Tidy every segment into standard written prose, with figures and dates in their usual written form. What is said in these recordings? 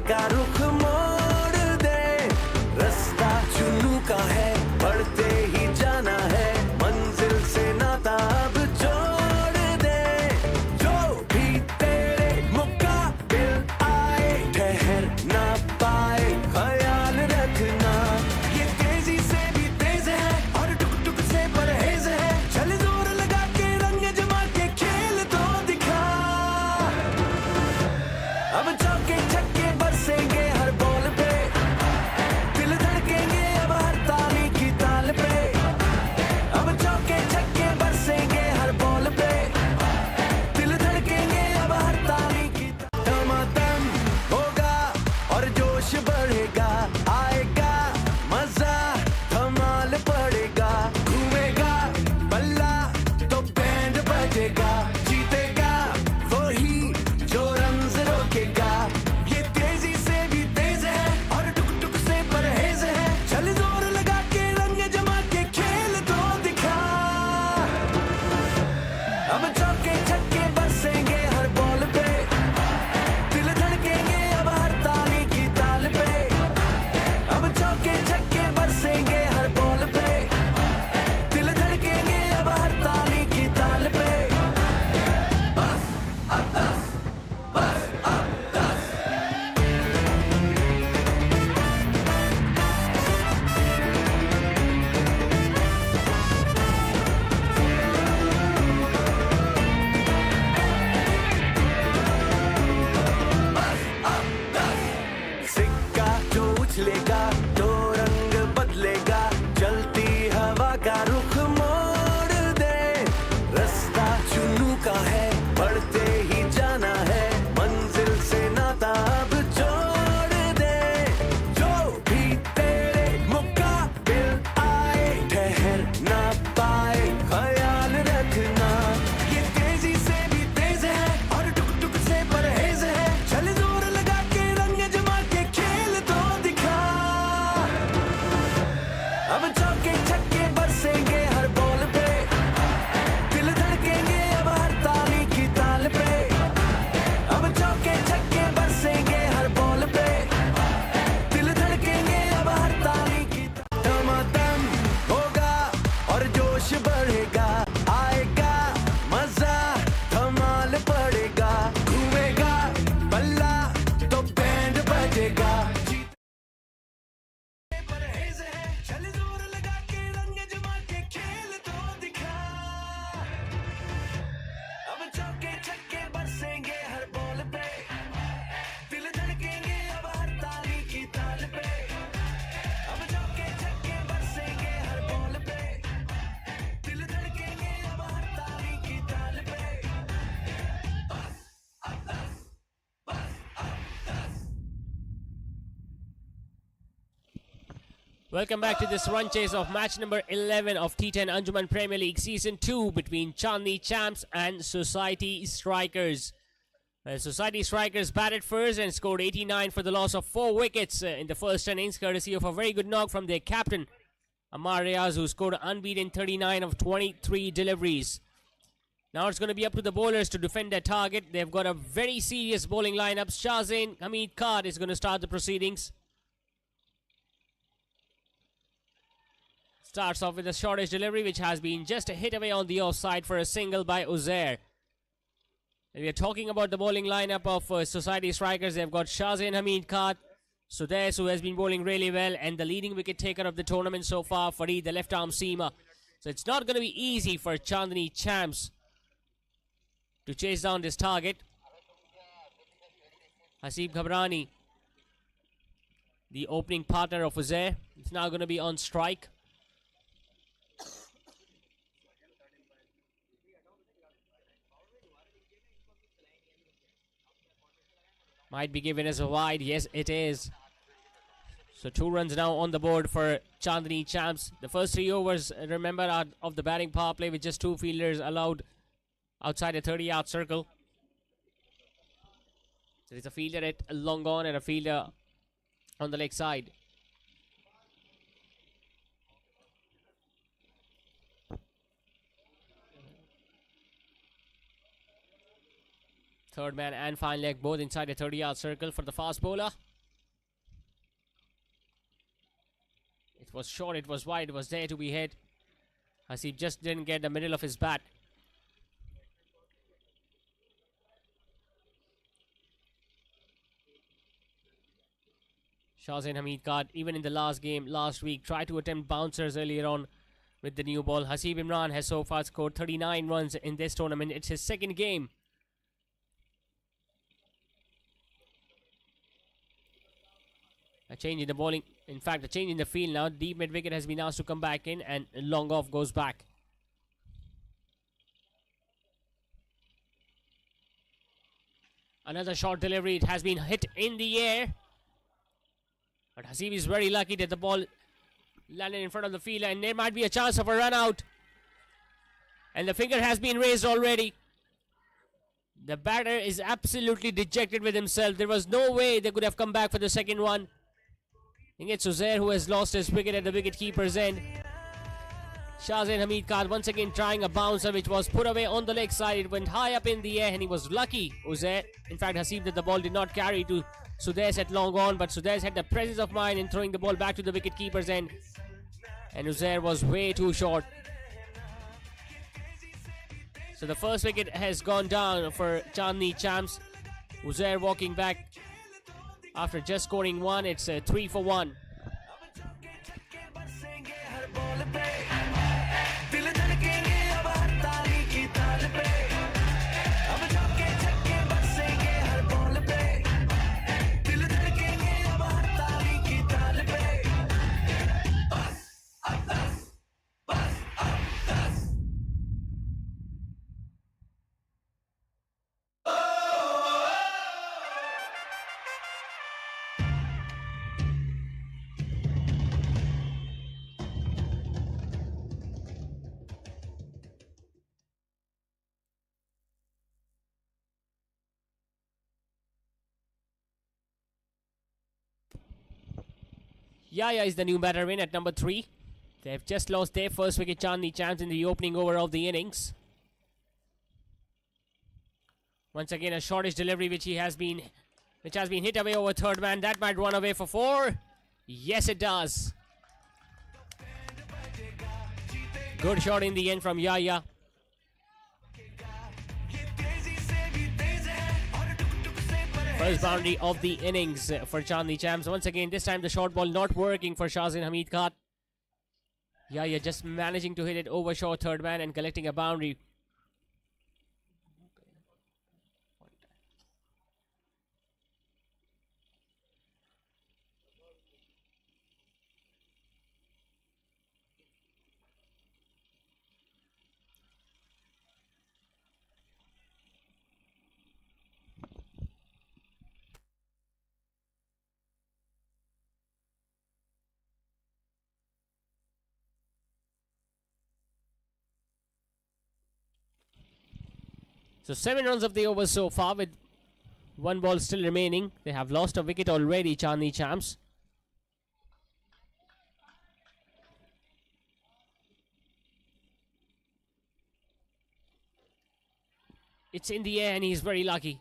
का रुख मोड़ दे, रास्ता चुनू का है, बढ़ते ही जाना है, मंजिल से नाता अब जोड़ दे। जो भी तेरे मुकाबिल आए, ठहर ना पाए, ख्याल रखना, ये तेजी से भी तेज है और टुक टुक से परहेज है, चल जोर लगा के रंग जमा के खेल तो दिखा। अब चौके छक्के बरसेंगे हर बॉल पे, दिल धड़केंगे अब हर ताली की ताल पे। अब चौके छक्के बरसेंगे हर बॉल पे, दिल धड़केंगे अब हर ताली की ताल। धमाधम होगा और जोश बढ़ेगा, आएगा मजा, धमाल पड़ेगा, घूमेगा बल्ला तो बैंड बजेगा, जीतेगा वही जो रन्स रोकेगा। ये तेजी से भी तेज है और टुक टुक से परहेज है, चल जोर लगा के रंग जमा के खेल तो दिखा। अब चौके छक्के बरसेंगे हर बॉल पे, दिल धड़केंगे अब हर ताली की ताल पे। अब चौके छक्के बरसेंगे हर बॉल पे, दिल धड़केंगे अब हर ताली की ताल पे। सिक्का जो उछलेगा तो रंग बदलेगा, चलती हवा का रुख मोड़ दे, रास्ता चुनू का है, बढ़ते ही जाना है, मंजिल से नाता अब जोड़ दे। जो भी तेरे मुकाबिल आए, ठहर ना पाए, ख्याल रखना, ये तेजी से भी तेज है और टुक टुक से परहेज है, चल जोर लगा के रंग जमा के खेल तो दिखा। अब चौके छक्के बरसेंगे हर बॉल पे, दिल धड़केंगे अब हर ताली की ताल पे। अब चौके छक्के बरसेंगे हर बॉल पे, दिल धड़केंगे अब हर ताली की ताल। धमाधम होगा और जोश बढ़ेगा, आएगा मजा, धमाल पड़ेगा, घूमेगा बल्ला तो बैंड बजेगा, परहेज है, चल जोर लगा के रंग जमा के खेल तो दिखा। अब चौके छक्के बरसेंगे हर बॉल पे, दिल धड़केंगे अब हर ताली की ताल पे। अब चौके छक्के बरसेंगे हर बॉल पे, दिल धड़केंगे अब हर ताली की ताल पे। Welcome back to this run chase of match number 11 of T10 Anjuman Premier League Season 2 between Chandni Champs and Society Strikers. Society Strikers batted first and scored 89 for the loss of 4 wickets in the first innings, courtesy of a very good knock from their captain, Amar Riaz, who scored unbeaten 39 of 23 deliveries. Now it's going to be up to the bowlers to defend their target. They've got a very serious bowling lineup. Shahzain Hamid Khan is going to start the proceedings. Starts off with a shortish delivery, which has been just a hit away on the offside for a single by Uzair. And we are talking about the bowling lineup of Society Strikers. They've got Shahzain Hamid Khan, Sudesh, who has been bowling really well, and the leading wicket taker of the tournament so far, Fareed, the left arm seamer. So it's not going to be easy for Chandni Champs to chase down this target. Haseeb Ghabrani, the opening partner of Uzair, is now going to be on strike. Might be given as a wide. Yes, it is. So 2 runs now on the board for Chandni Champs. The first 3 overs, remember, are of the batting power play with just 2 fielders allowed outside a 30-yard circle. There is a fielder at long on and a fielder on the leg side. Third man and fine leg both inside a 30-yard circle for the fast bowler. It was short, it was wide, it was there to be hit. Hasib just didn't get the middle of his bat. Shahzain Hamid Khan, even in the last game last week, tried to attempt bouncers earlier on with the new ball. Hasib Imran has so far scored 39 runs in this tournament. It's his second game. A change in the bowling, in fact, a change in the field now. Deep mid wicket has been asked to come back in, and long off goes back. Another short delivery. It has been hit in the air. But Hasib is very lucky that the ball landed in front of the fielder, and there might be a chance of a run out. And the finger has been raised already. The batter is absolutely dejected with himself. There was no way they could have come back for the second one. I think it's Uzair who has lost his wicket at the wicket-keeper's end. Shahzain Hamid Khan once again trying a bouncer which was put away on the leg side. It went high up in the air and he was lucky, Uzair. In fact, Hasib, that the ball did not carry to Sudais at long on, but Sudais had the presence of mind in throwing the ball back to the wicket-keeper's end. And Uzair was way too short. So the first wicket has gone down for Chandni Champs. Uzair walking back after just scoring one. It's 3 for 1. Yaya is the new batter in at number 3. They have just lost their first wicket, Chandni Champs, in the opening over of the innings. Once again, a shortish delivery which has been hit away over third man. That might run away for 4. Yes, it does. Good shot in the end from Yaya. First boundary of the innings for Chandni Champs. Once again, this time the short ball not working for Shahzain Hamid Khan. Yaya just managing to hit it over short third man and collecting a boundary. So 7 runs of the over so far with 1 ball still remaining. They have lost a wicket already, Chandni Champs. It's in the air and he's very lucky.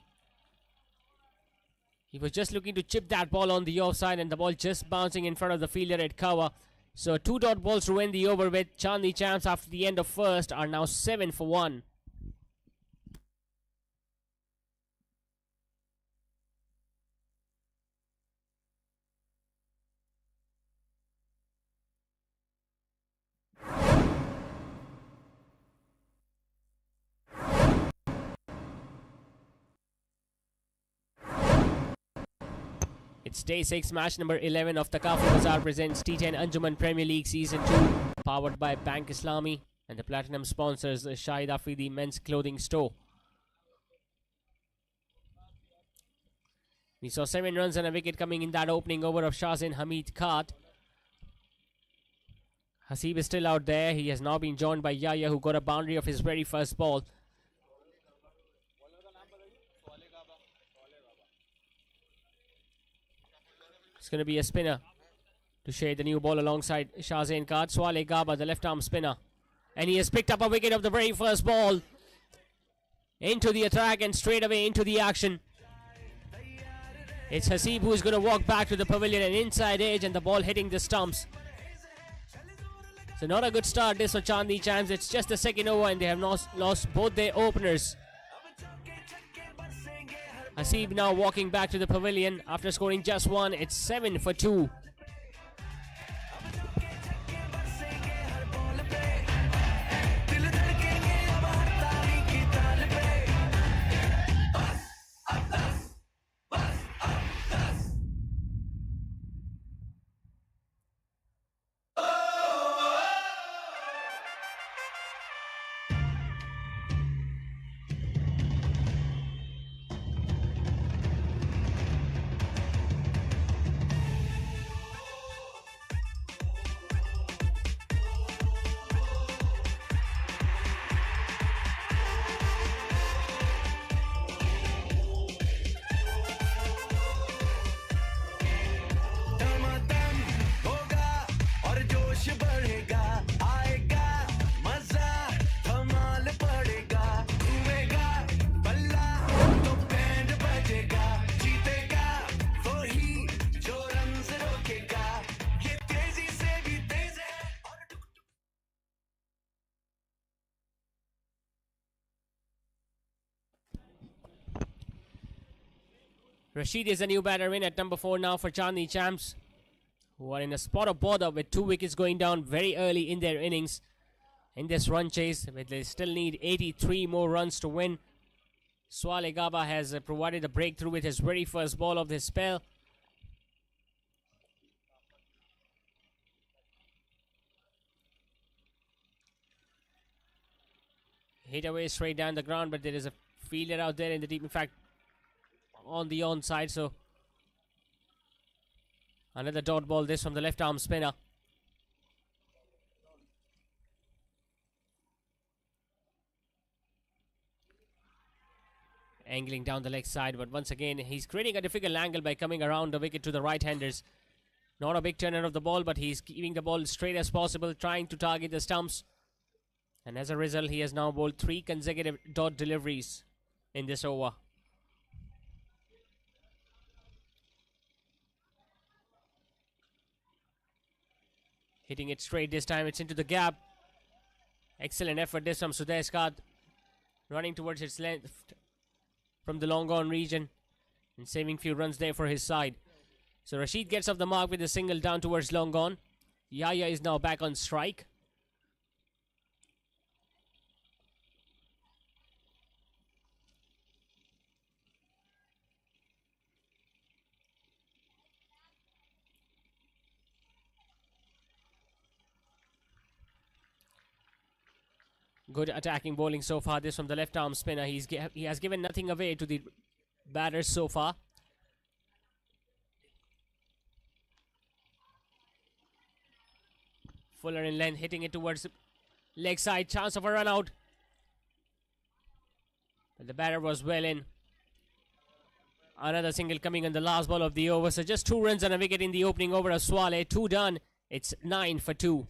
He was just looking to chip that ball on the offside and the ball just bouncing in front of the fielder at cover. So 2 dot balls to win the over with. Chandni Champs after the end of first are now 7 for 1. It's day 6, match number 11 of Thaqafi Bazaar presents T10 Anjuman Premier League Season 2, powered by Bank Islami and the platinum sponsors Shahid Afridi Men's Clothing Store. We saw 7 runs and a wicket coming in that opening over of Shahzain Hamid Khan. Hasib is still out there. He has now been joined by Yaya, who got a boundary of his very first ball. It's going to be a spinner to share the new ball alongside Shahzain Khan. Swale Gaba, the left arm spinner. And he has picked up a wicket of the very first ball. Into the attack and straight away into the action. It's Hasib who is going to walk back to the pavilion and inside edge and the ball hitting the stumps. So not a good start this for Chandni Champs. It's just the second over and they have lost both their openers. Hasib now walking back to the pavilion after scoring just one. It's 7 for 2. Rashid is a new batter in at number 4 now for Chandni Champs, who are in a spot of bother with 2 wickets going down very early in their innings in this run chase, but they still need 83 more runs to win. Swale Gaba has provided a breakthrough with his very first ball of this spell. Hit away straight down the ground, but there is a fielder out there in the deep. In fact, on the onside, so another dot ball this from the left arm spinner. Angling down the leg side, but once again he's creating a difficult angle by coming around the wicket to the right-handers. Not a big turner of the ball, but he's keeping the ball straight as possible, trying to target the stumps, and as a result he has now bowled 3 consecutive dot deliveries in this over. Hitting it straight this time, it's into the gap. Excellent effort this from Sudesh Khat, running towards its length from the long on region and saving few runs there for his side. So Rashid gets off the mark with a single down towards long on. Yahya is now back on strike. Good attacking bowling so far. This from the left arm spinner. He has given nothing away to the batters so far. Fuller in length, hitting it towards leg side. Chance of a run out. But the batter was well in. Another single coming on the last ball of the over. So just 2 runs and a wicket in the opening over of Swale. 2 done. It's 9 for 2.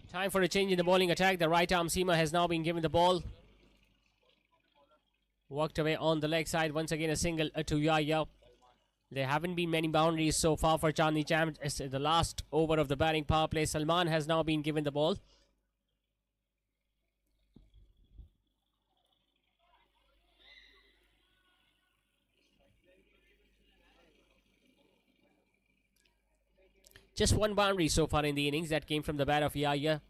Time for a change in the bowling attack. The right arm seamer has now been given the ball. Worked away on the leg side. Once again a single to Yahya. There haven't been many boundaries so far for Chandni Champs. It's the last over of the batting power play. Salman has now been given the ball. Just 1 boundary so far in the innings. That came from the bat of Yahya.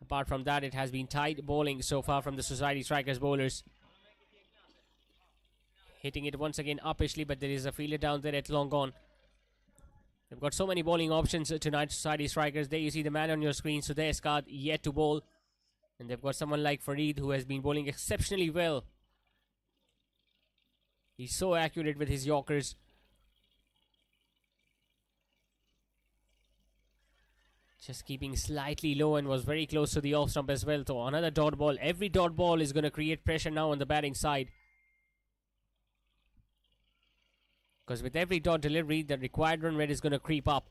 Apart from that, it has been tight bowling so far from the Society Strikers bowlers. Hitting it once again uppishly, but there is a fielder down there at long gone. They've got so many bowling options tonight, Society Strikers. There you see the man on your screen, Sudesh Kad, yet to bowl. And they've got someone like Fareed who has been bowling exceptionally well. He's so accurate with his Yorkers. Just keeping slightly low and was very close to the off stump as well. So another dot ball. Every dot ball is going to create pressure now on the batting side. Because with every dot delivery, the required run rate is going to creep up.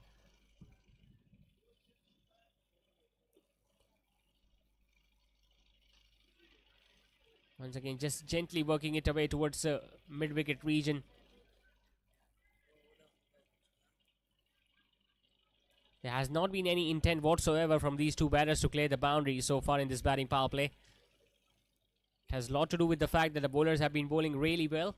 Once again, just gently working it away towards the mid-wicket region. There has not been any intent whatsoever from these two batters to clear the boundary so far in this batting power play. It has a lot to do with the fact that the bowlers have been bowling really well.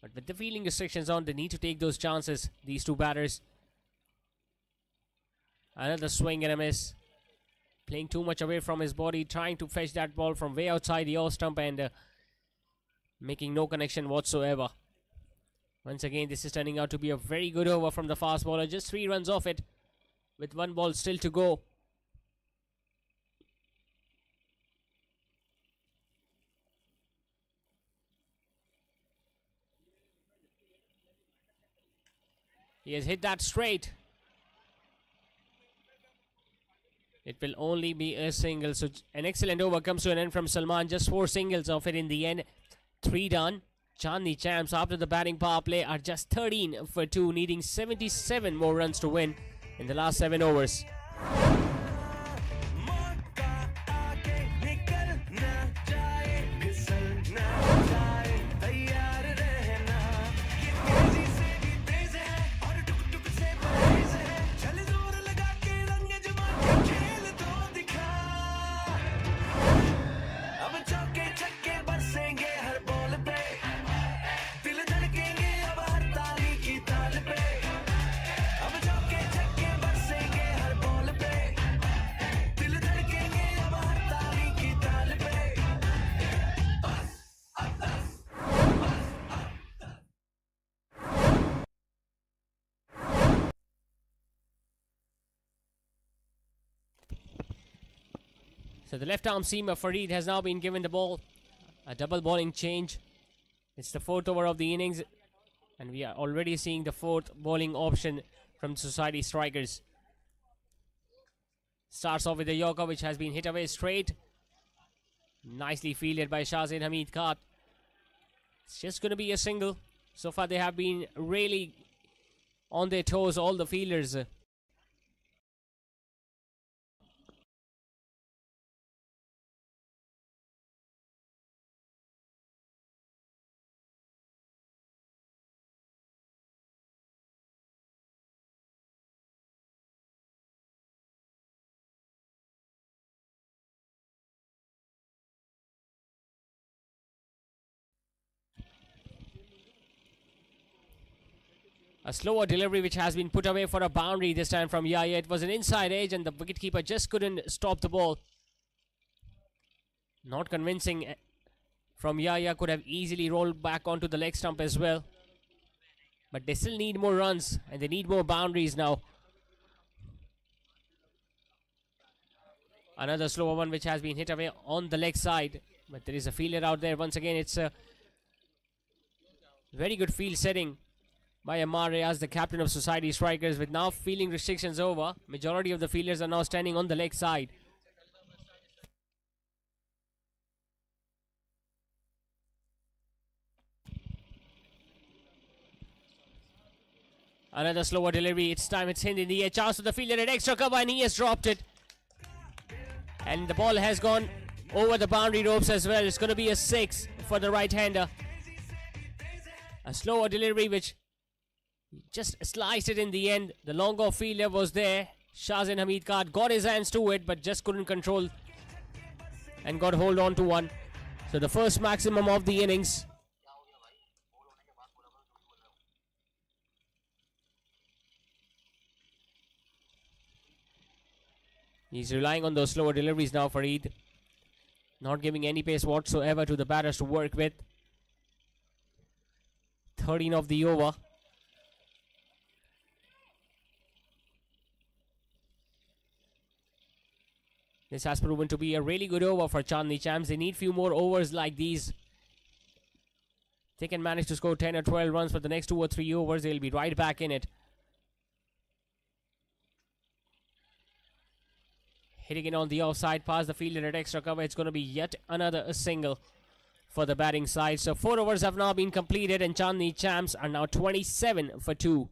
But with the fielding restrictions on, they need to take those chances, these two batters. Another swing and a miss. Playing too much away from his body, trying to fetch that ball from way outside the off stump and making no connection whatsoever. Once again, this is turning out to be a very good over from the fast bowler. Just 3 runs off it with 1 ball still to go. He has hit that straight. It will only be a single. So an excellent over comes to an end from Salman. Just 4 singles of it in the end. 3 done. Chandni Champs after the batting power play are just 13 for 2, needing 77 more runs to win in the last 7 overs. So the left arm seamer Fareed has now been given the ball. A double bowling change. It's the 4th over of the innings. And we are already seeing the 4th bowling option from Society Strikers. Starts off with the Yorker, which has been hit away straight. Nicely fielded by Shahzain Hamid Khan. It's just going to be a single. So far they have been really on their toes, all the fielders. A slower delivery which has been put away for a boundary this time from Yaya. It was an inside edge and the wicketkeeper just couldn't stop the ball. Not convincing from Yaya. Could have easily rolled back onto the leg stump as well. But they still need more runs and they need more boundaries now. Another slower one which has been hit away on the leg side. But there is a fielder out there. Once again, it's a very good field setting by Ammar Riaz, the captain of Society Strikers. With now fielding restrictions over, majority of the fielders are now standing on the leg side. Another slower delivery. It's time, it's in the air. Chance for the fielder at extra cover and he has dropped it. And the ball has gone over the boundary ropes as well. It's going to be a 6 for the right-hander. A slower delivery which just sliced it in the end. The longer fielder was there. Shahzain Hamid Khan got his hands to it but just couldn't control and got hold on to one. So the first maximum of the innings. He's relying on those slower deliveries now, Farid. Not giving any pace whatsoever to the batters to work with. 13 of the over. This has proven to be a really good over for Chandni Champs. They need few more overs like these. They can manage to score 10 or 12 runs for the next 2 or 3 overs. They'll be right back in it. Hitting it on the offside, past the fielder at extra cover. It's going to be yet another single for the batting side. So 4 overs have now been completed and Chandni Champs are now 27 for 2.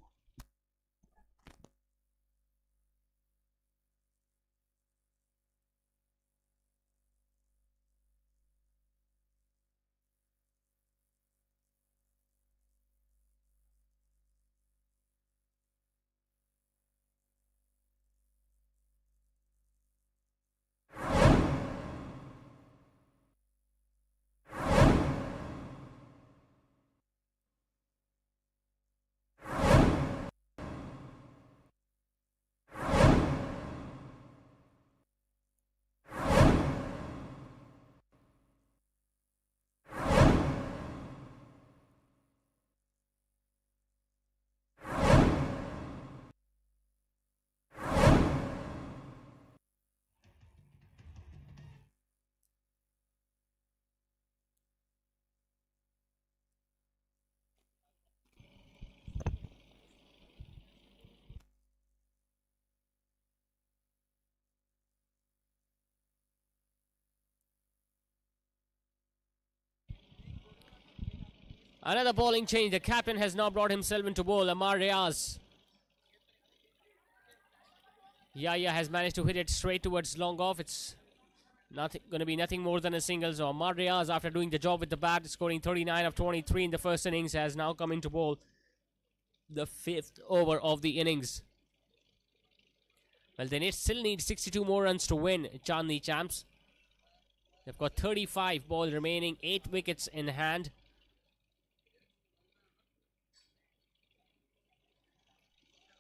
Another bowling change. The captain has now brought himself into bowl. Amar Riaz. Yaya has managed to hit it straight towards long off. It's going to be nothing more than a single. So Amar Riaz, after doing the job with the bat, scoring 39 of 23 in the first innings, has now come into bowl. The 5th over of the innings. Well, they still need 62 more runs to win Chandni Champs. They've got 35 balls remaining, 8 wickets in hand.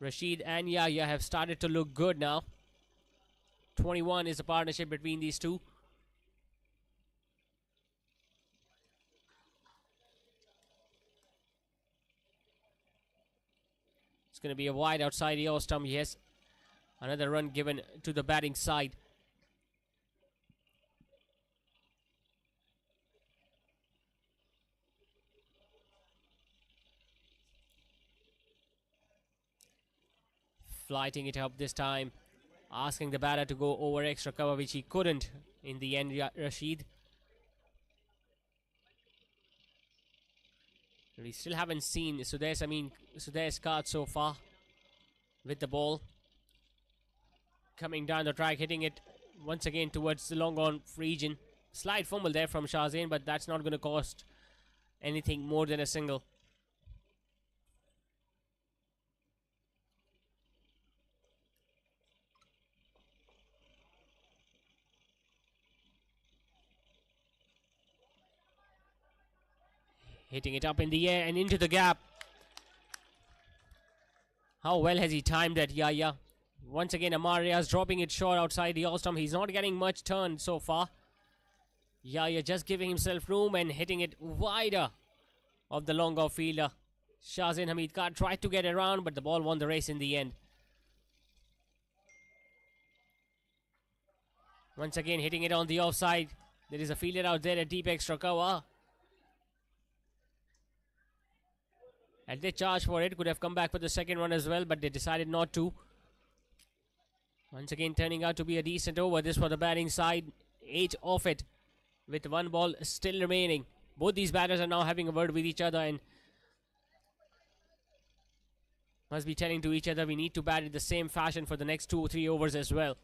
Rashid and Yahya have started to look good now. 21 is the partnership between these two. It's going to be a wide outside the off stump. Yes, another run given to the batting side. Flighting it up this time, asking the batter to go over extra cover, which he couldn't in the end, Rashid. We still haven't seen Sudai's card so far with the ball. Coming down the track, hitting it once again towards the long on region. Slight fumble there from Shahzain, but that's not going to cost anything more than a single. Hitting it up in the air and into the gap. How well has he timed that, Yaya? Once again, Amar Riaz dropping it short outside the all stump. He's not getting much turn so far. Yaya just giving himself room and hitting it wider of the long off fielder. Shahzain Hamid Khan tried to get around, but the ball won the race in the end. Once again, hitting it on the offside. There is a fielder out there at deep extra cover. And they charged for it, could have come back for the second one as well, but they decided not to. Once again, turning out to be a decent over. This for the batting side. 8 off it, with 1 ball still remaining. Both these batters are now having a word with each other and must be telling to each other we need to bat in the same fashion for the next 2 or 3 overs as well.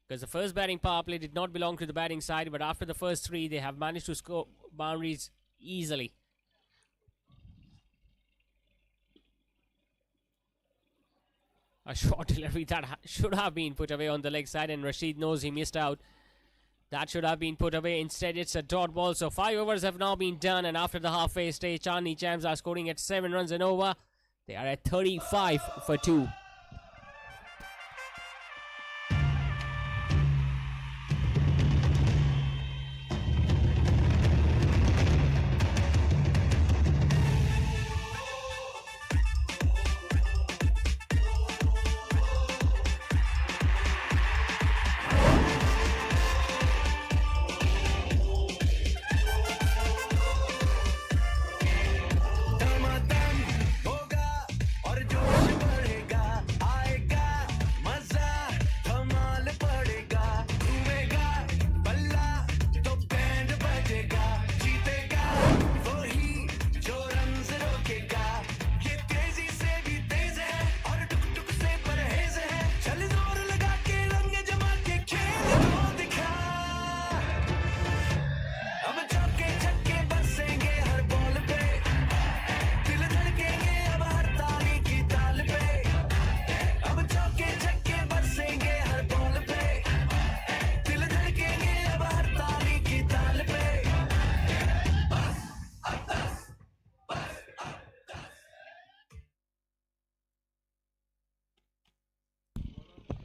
Because the first batting power play did not belong to the batting side, but after the first 3, they have managed to score boundaries easily. A short delivery that should have been put away on the leg side, and Rashid knows he missed out. That should have been put away. Instead, it's a dot ball. So 5 overs have now been done, and after the halfway stage, Chandni Champs are scoring at 7 runs and over. They are at 35 for 2.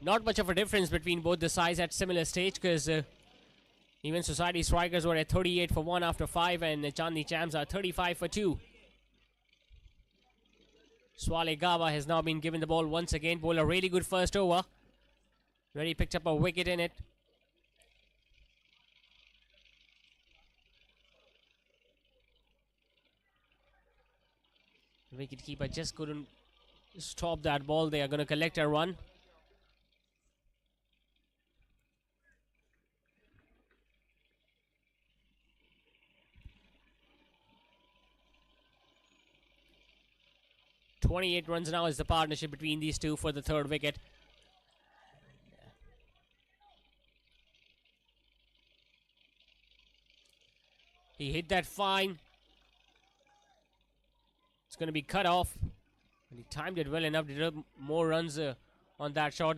Not much of a difference between both the sides at similar stage, because even Society Strikers were at 38 for 1 after 5, and Chandni Champs are 35 for 2. Swale Gaba has now been given the ball once again. Bowled a really good first over, where he picked up a wicket in it. The wicketkeeper just couldn't stop that ball. They are going to collect a run. .28 runs now is the partnership between these two for the third wicket. He hit that fine. It's going to be cut off. And he timed it well enough to get more runs on that shot.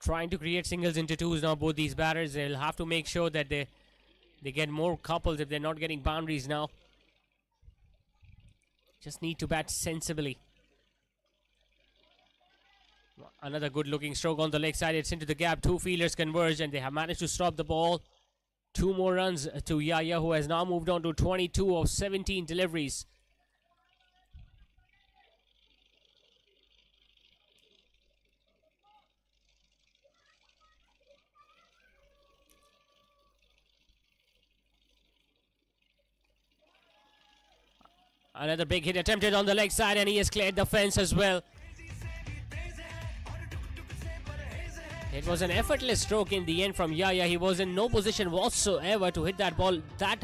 Trying to create singles into twos now, both these batters. They'll have to make sure that they get more couples if they're not getting boundaries now. Just need to bat sensibly. Another good looking stroke on the leg side. It's into the gap. Two fielders converge and they have managed to stop the ball. 2 more runs to Yahya, who has now moved on to 22 of 17 deliveries. Another big hit attempted on the leg side, and he has cleared the fence as well. It was an effortless stroke in the end from Yahya. He was in no position whatsoever to hit that ball that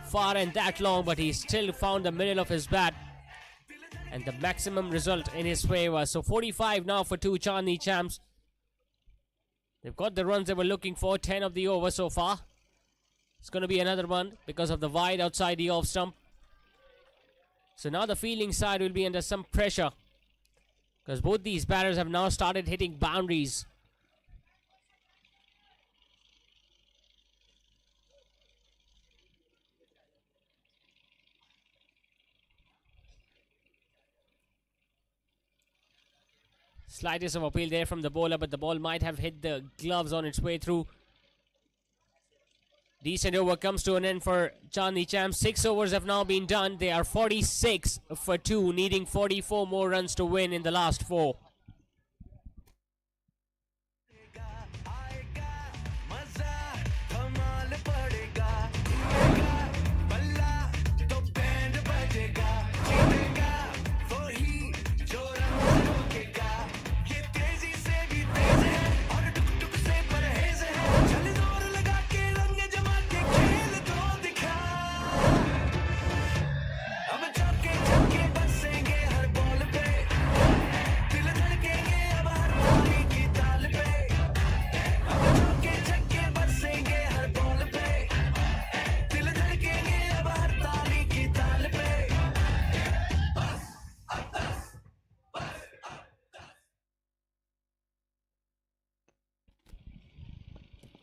far and that long, but he still found the middle of his bat and the maximum result in his favor. So 45 now for 2 Chandni Champs. They've got the runs they were looking for, 10 of the over so far. It's going to be another one because of the wide outside the off stump. So now the fielding side will be under some pressure, because both these batters have now started hitting boundaries. Slightest of appeal there from the bowler, but the ball might have hit the gloves on its way through. Decent over comes to an end for Chandni Champs. 6 overs have now been done. They are 46 for 2, needing 44 more runs to win in the last 4.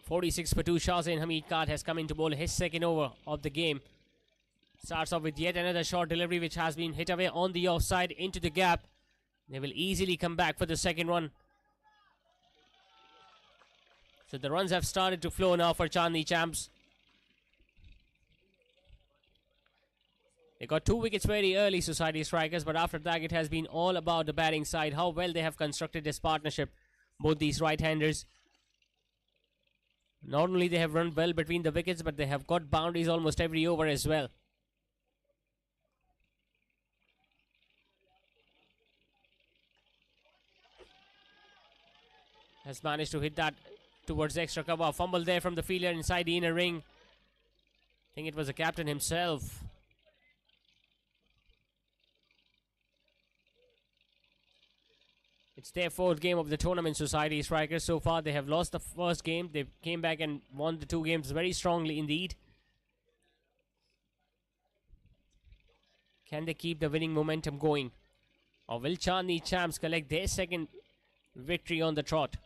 .46 for 2. Shahzain Hamid Khan has come in to bowl his second over of the game. Starts off with yet another short delivery which has been hit away on the offside into the gap. They will easily come back for the second one. So the runs have started to flow now for Chandni Champs. They got 2 wickets very early, Society Strikers, but after that it has been all about the batting side, how well they have constructed this partnership, both these right-handers. Not only they have run well between the wickets, but they have got boundaries almost every over as well. Has managed to hit that towards extra cover. Fumble there from the fielder inside the inner ring. I think it was the captain himself. It's their 4th game of the tournament, Society Strikers. So far, they have lost the first game. They came back and won the 2 games very strongly indeed. Can they keep the winning momentum going? Or will Chandni Champs collect their second victory on the trot?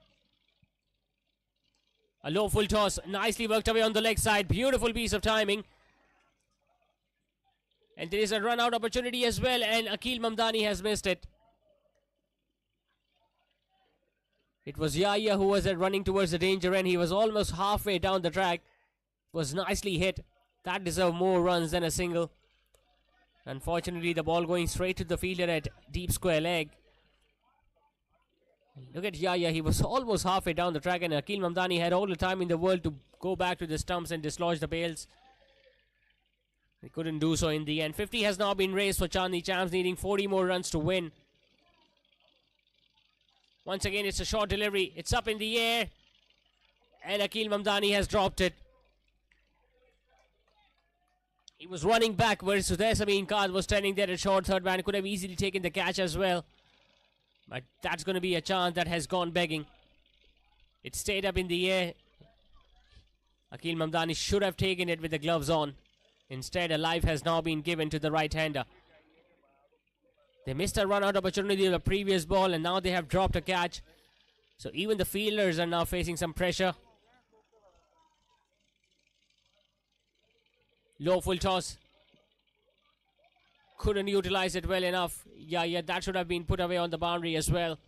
A low full toss, nicely worked away on the leg side. Beautiful piece of timing. And there is a run out opportunity as well, and Akil Mamdani has missed it. It was Yahya who was running towards the danger end. He was almost halfway down the track. Was nicely hit. That deserved more runs than a single. Unfortunately, the ball going straight to the fielder at deep square leg. Look at Yahya. He was almost halfway down the track, and Akil Mamdani had all the time in the world to go back to the stumps and dislodge the bails. He couldn't do so in the end. 50 has now been raised for Chandni Champs, needing 40 more runs to win. Once again, it's a short delivery. It's up in the air. And Akil Mamdani has dropped it. He was running back where Sudhir Samin Khan was standing there at short third man. Could have easily taken the catch as well. But that's going to be a chance that has gone begging. It stayed up in the air. Akil Mamdani should have taken it with the gloves on. Instead, a life has now been given to the right-hander. They missed a run-out opportunity of the previous ball, and now they have dropped a catch. So even the fielders are now facing some pressure. Low full toss. Couldn't utilize it well enough. Yeah, that should have been put away on the boundary as well.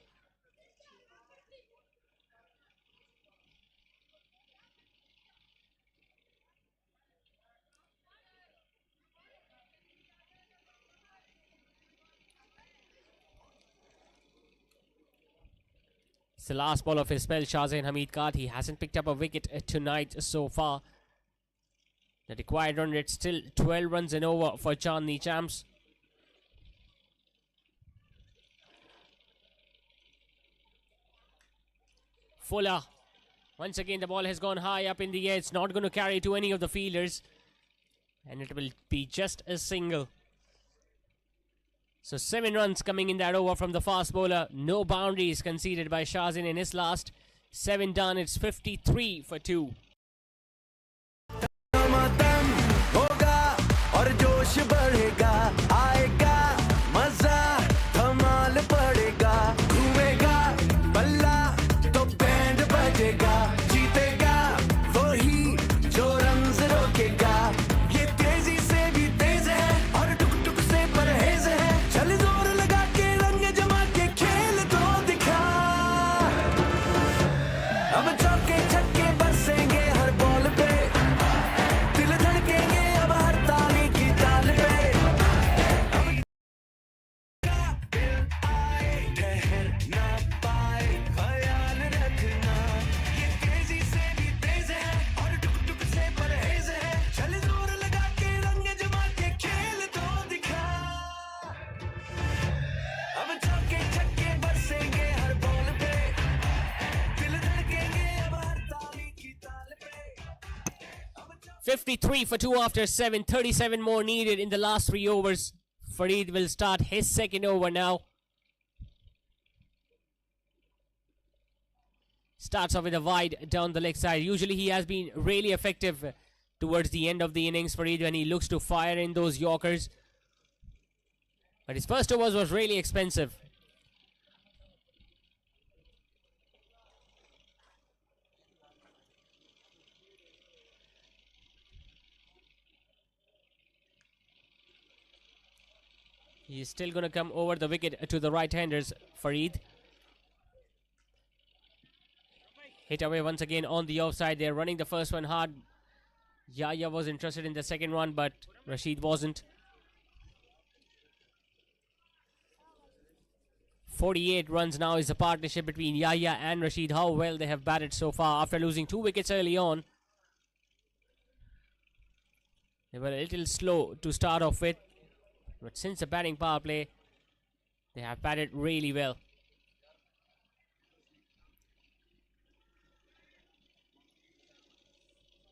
It's the last ball of his spell, Shahzain Hamid Khan. He hasn't picked up a wicket tonight so far. The required run rate still 12 runs and over for Chandni Champs. Fuller. Once again, the ball has gone high up in the air. It's not going to carry to any of the fielders. And it will be just a single. So 7 runs coming in that over from the fast bowler. No boundaries conceded by Shahzain in his last 7 done. It's 53 for 2. अब चौके छक्के बरसेंगे हर ball पे, दिल धड़केंगे अब हर ताली की ताल पे। दिल आए ठहर ना पाए, ख्याल रखना ये तेजी से भी तेज है और टुक टुक से परहेज है, चल जोर लगा के रंग जमा के खेल तो दिखा। अब चौके छक्के बरसेंगे हर बॉल पे, 53 for 2 after 7. 37 more needed in the last 3 overs. Farid will start his second over now. Starts off with a wide down the leg side. Usually he has been really effective towards the end of the innings, Farid, when he looks to fire in those Yorkers. But his first overs was really expensive. He's still going to come over the wicket to the right-handers, Farid. Hit away once again on the offside. They're running the first one hard. Yahya was interested in the second one, but Rashid wasn't. 48 runs now is the partnership between Yahya and Rashid. How well they have batted so far after losing 2 wickets early on. They were a little slow to start off with, but since the batting power play, they have batted really well.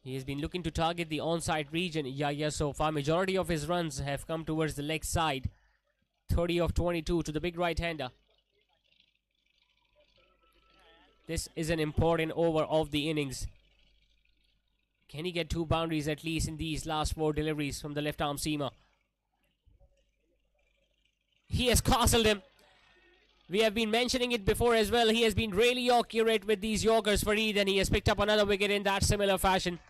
He has been looking to target the onside region, Yahya, so far. Majority of his runs have come towards the leg side. 30 of 22 to the big right-hander. This is an important over of the innings. Can he get 2 boundaries at least in these last 4 deliveries from the left-arm seamer? He has castled him. We have been mentioning it before as well. He has been really accurate with these Yorkers, Farid, and he has picked up another wicket in that similar fashion.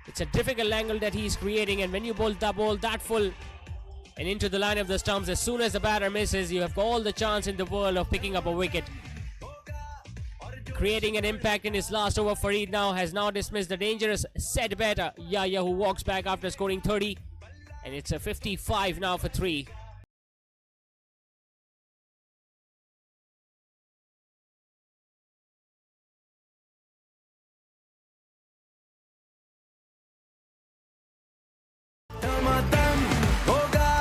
It's a difficult angle that he's creating, and when you bowl the ball that full, and into the line of the stumps. As soon as the batter misses, you have all the chance in the world of picking up a wicket. Creating an impact in his last over, Farid now has dismissed the dangerous set batter Yahya, who walks back after scoring 30, and it's a 55 now for 3. दम होगा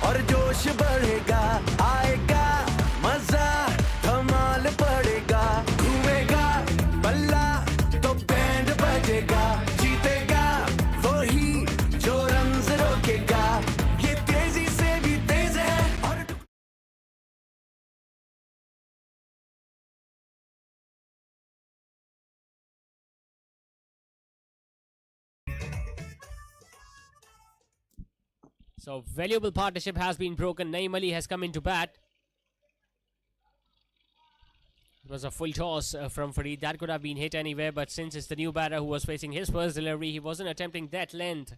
और जोश बढ़ेगा, आएगा मजा, धमाल पड़ेगा, घूमेगा बल्ला तो बैंड बजेगा, जीतेगा वही जो रन्स रोकेगा, ये तेजी से भी तेज है और So valuable partnership has been broken. Naeem Ali has come into bat. It was a full toss from Farid. That could have been hit anywhere, but since it's the new batter who was facing his first delivery, he wasn't attempting that length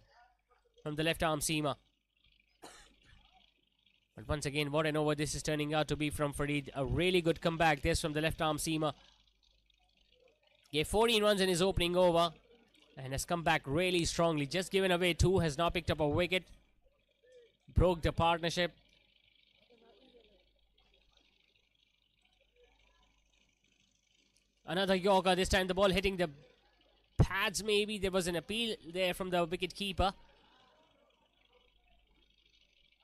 from the left arm seamer. But once again, what an over this is turning out to be from Farid. A really good comeback this from the left arm seamer. Gave 14 runs in his opening over and has come back really strongly. Just given away 2, has now picked up a wicket. Broke the partnership. Another Yorker, this time the ball hitting the pads maybe. There was an appeal there from the wicket keeper.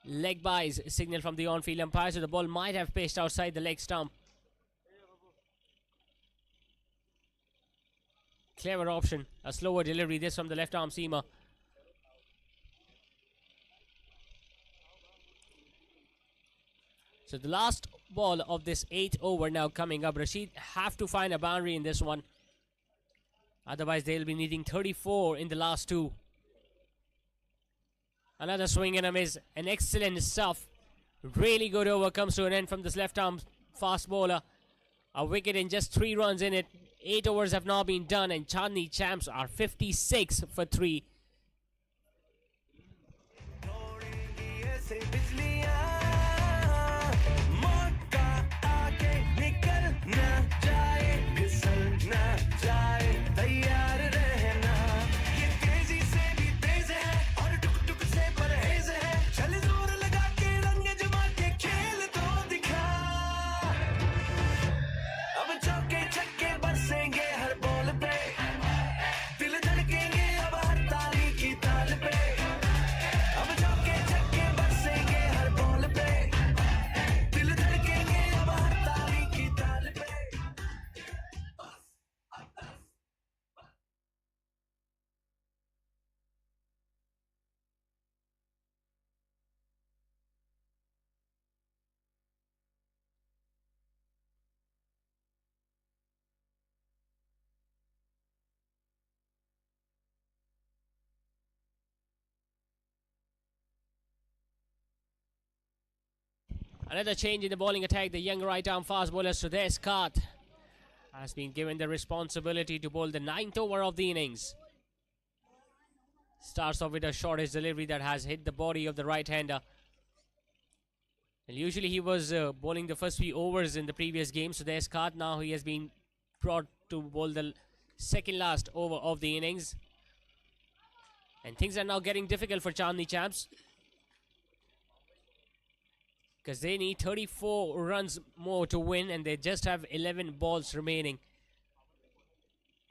Leg byes signal from the on-field umpire, so the ball might have pitched outside the leg stump. Clever option. A slower delivery, this from the left arm seamer. So the last ball of this 8th over now coming up. Rashid have to find a boundary in this one. Otherwise they'll be needing 34 in the last 2. Another swing and a miss. An excellent stuff. Really good over comes to an end from this left arm fast bowler. A wicket in just 3 runs in it. 8 overs have now been done and Chandni Champs are 56 for 3. Another change in the bowling attack. The young right-arm fast bowler Sudesh Khat has been given the responsibility to bowl the 9th over of the innings. Starts off with a shortish delivery that has hit the body of the right-hander. And usually he was bowling the first few overs in the previous game. Sudesh Khat, now he has been brought to bowl the second last over of the innings. And things are now getting difficult for Chandni Champs, because they need 34 runs more to win and they just have 11 balls remaining.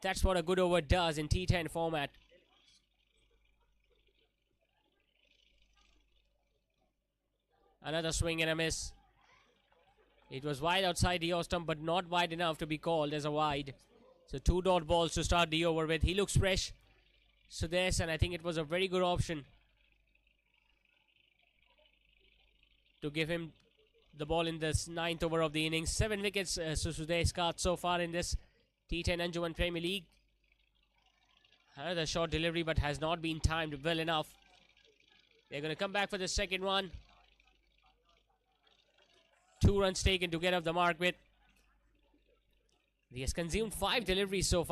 That's what a good over does in T10 format. Another swing and a miss. It was wide outside the stump, but not wide enough to be called as a wide. So 2 dot balls to start the over with. He looks fresh, Sudesh, and I think it was a very good option to give him the ball in this 9th over of the innings. 7 wickets so Sudesh Khat so far in this T10 Anjuman Premier League. Another short delivery, but has not been timed well enough. They're going to come back for the second one. 2 runs taken to get off the mark with. He has consumed 5 deliveries so far.